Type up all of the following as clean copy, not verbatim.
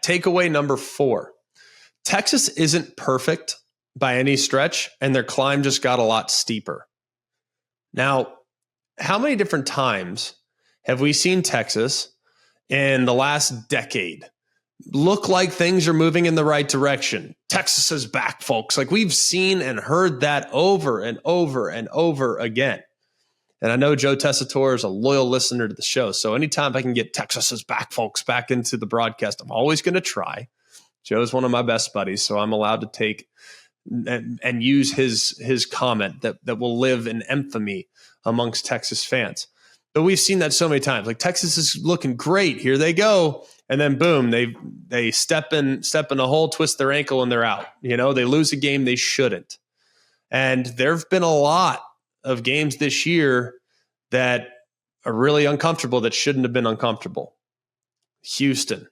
takeaway number 4. Texas isn't perfect by any stretch, and their climb just got a lot steeper. Now, how many different times have we seen Texas in the last decade look like things are moving in the right direction? Texas is back, folks. Like, we've seen and heard that over and over and over again. And I know Joe Tessitore is a loyal listener to the show. So anytime I can get Texas is back, folks, back into the broadcast, I'm always going to try. Joe's one of my best buddies, so I'm allowed to take and use his comment that will live in infamy amongst Texas fans. But we've seen that so many times. Like, Texas is looking great. Here they go. And then boom, they step in a hole, twist their ankle, and they're out. You know, they lose a game they shouldn't. And there've been a lot of games this year that are really uncomfortable that shouldn't have been uncomfortable. Houston,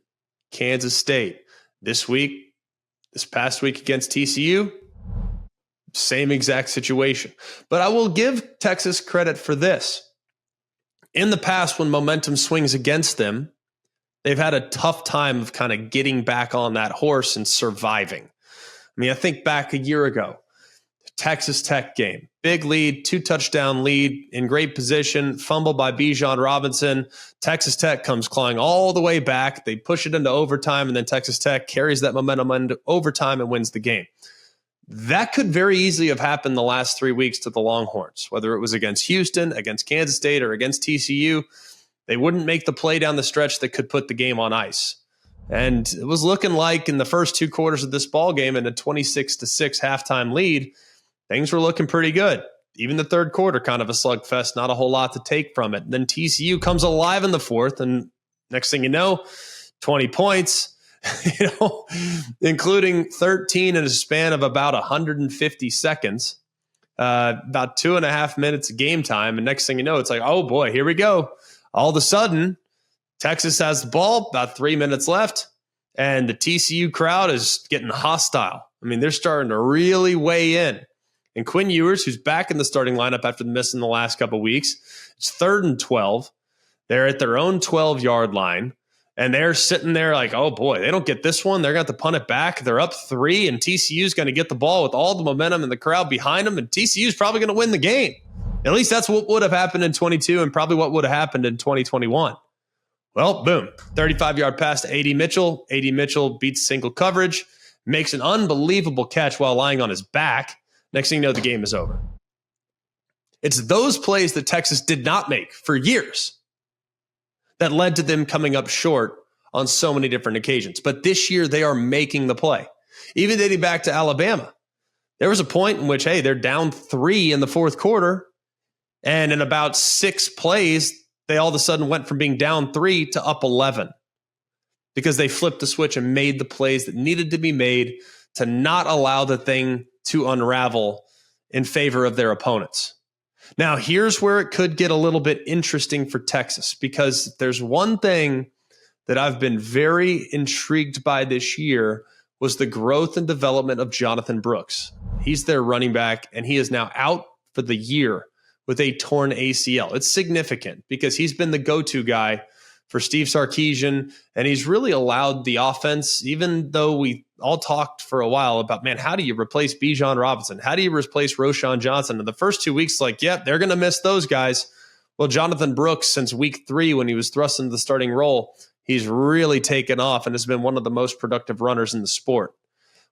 Kansas State. This past week against TCU, same exact situation. But I will give Texas credit for this. In the past, when momentum swings against them, they've had a tough time of kind of getting back on that horse and surviving. I mean, I think back a year ago, Texas Tech game, big lead, 2-touchdown lead, in great position, fumble by Bijan Robinson. Texas Tech comes clawing all the way back. They push it into overtime, and then Texas Tech carries that momentum into overtime and wins the game. That could very easily have happened the last 3 weeks to the Longhorns, whether it was against Houston, against Kansas State, or against TCU. They wouldn't make the play down the stretch that could put the game on ice. And it was looking like in the first 2 quarters of this ball game, in a 26-6 halftime lead, things were looking pretty good. Even the third quarter, kind of a slugfest, not a whole lot to take from it. And then TCU comes alive in the fourth, and next thing you know, 20 points, including 13 in a span of about 150 seconds, about 2.5 minutes of game time. And next thing you know, it's like, oh boy, here we go. All of a sudden, Texas has the ball, about 3 minutes left, and the TCU crowd is getting hostile. I mean, they're starting to really weigh in. And Quinn Ewers, who's back in the starting lineup after missing the last couple of weeks, it's 3rd and 12. They're at their own 12-yard line, and they're sitting there like, oh, boy, they don't get this one. They're going to have to punt it back. They're up 3, and TCU's going to get the ball with all the momentum and the crowd behind them, and TCU's probably going to win the game. At least that's what would have happened in 22 and probably what would have happened in 2021. Well, boom, 35-yard pass to A.D. Mitchell. A.D. Mitchell beats single coverage, makes an unbelievable catch while lying on his back. Next thing you know, the game is over. It's those plays that Texas did not make for years that led to them coming up short on so many different occasions. But this year, they are making the play. Even dating back to Alabama, there was a point in which, hey, they're down 3 in the fourth quarter, and in about 6 plays, they all of a sudden went from being down 3 to up 11 because they flipped the switch and made the plays that needed to be made to not allow the thing to unravel in favor of their opponents. Now, here's where it could get a little bit interesting for Texas, because there's one thing that I've been very intrigued by this year was the growth and development of Jonathan Brooks. He's their running back, and he is now out for the year with a torn ACL. It's significant because he's been the go-to guy for Steve Sarkisian, and he's really allowed the offense, even though we all talked for a while about, man, how do you replace Bijan Robinson? How do you replace Roschon Johnson? And the first 2 weeks, like, yep, they're going to miss those guys. Well, Jonathan Brooks, since week 3 when he was thrust into the starting role, he's really taken off and has been one of the most productive runners in the sport.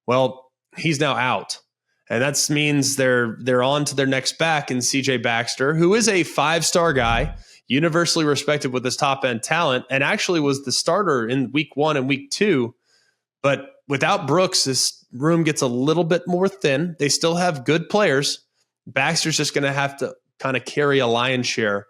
Well, he's now out. And that means they're on to their next back in CJ Baxter, who is a 5-star guy, universally respected with his top-end talent, and actually was the starter in week 1 and week 2. But without Brooks, this room gets a little bit more thin. They still have good players. Baxter's just going to have to kind of carry a lion's share,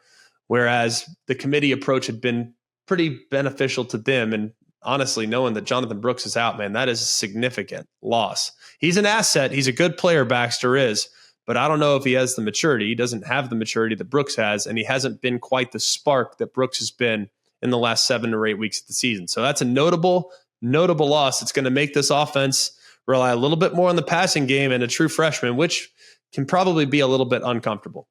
whereas the committee approach had been pretty beneficial to them. And honestly, knowing that Jonathan Brooks is out, man, that is a significant loss. He's an asset. He's a good player, Baxter is, but I don't know if he has the maturity. He doesn't have the maturity that Brooks has, and he hasn't been quite the spark that Brooks has been in the last 7 or 8 weeks of the season. So that's a notable loss. It's going to make this offense rely a little bit more on the passing game and a true freshman, which can probably be a little bit uncomfortable.